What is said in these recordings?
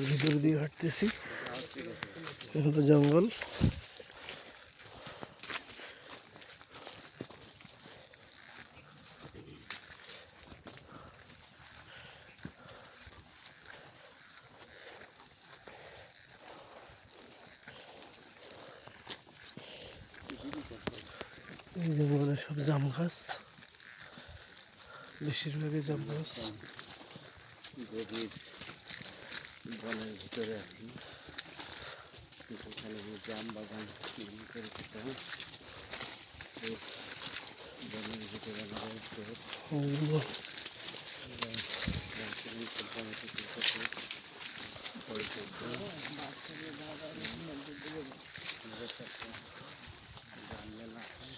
ভিতর দিয়ে হাঁটতেছি, এখন তো জঙ্গল। এই জঙ্গলে সব জাম গাছ, বেশিরভাগই জাম গাছ। গভীর বনের ভিতরে আছি, সেখানে জাম বাগান করে খেতে হয়। বনের ভিতরে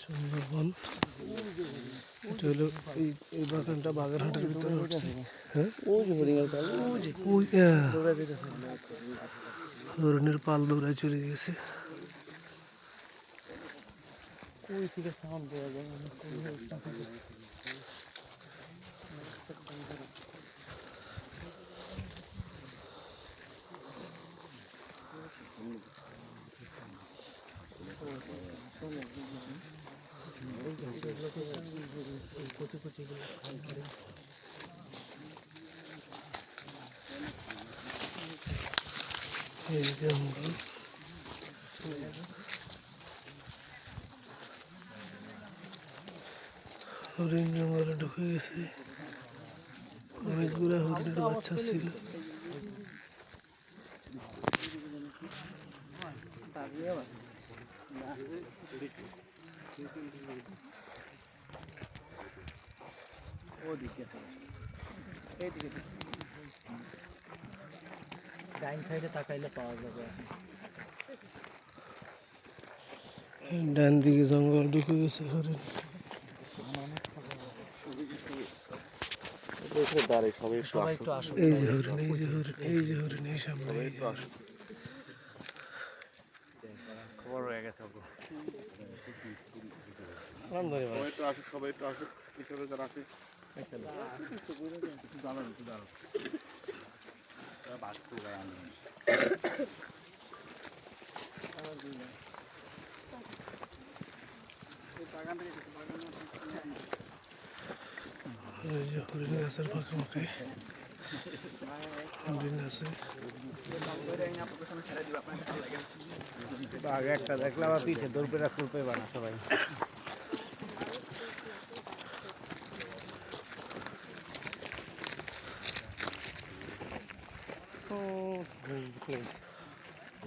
সুন্দরবন। এটা হলো এই বাগানটা বাগেরহাটের ভিতরে হচ্ছে। হ্যাঁ, হরিণের পাল দৌড়ায় চলে গেছে। ওই থেকে সাউন্ড দেওয়া যায়। এই জঙ্গল, হরিণ জঙ্গলে ঢুকে গেছে। অনেকগুলো হরিণের বাচ্চা ছিল। ডাইন সাইডে তাকাইলে পাওয়া যাবে। ডান দিকে জঙ্গল ঢুকে গেছে হরিণ। এই যে হরিণ, এই যে হরিণ, এই যে হরিণ, এই সামনে এই যে হরিণ। খবর হয়ে গেছে। সবাই একটু আসুক, পিছনে যারা আছে এই যে হরিণ গাছের ফাঁকে ফাঁকে হরিণ আছে। আগে একটা দেখলাম পিছিয়ে দৌড় রাখতে বানা সবাই।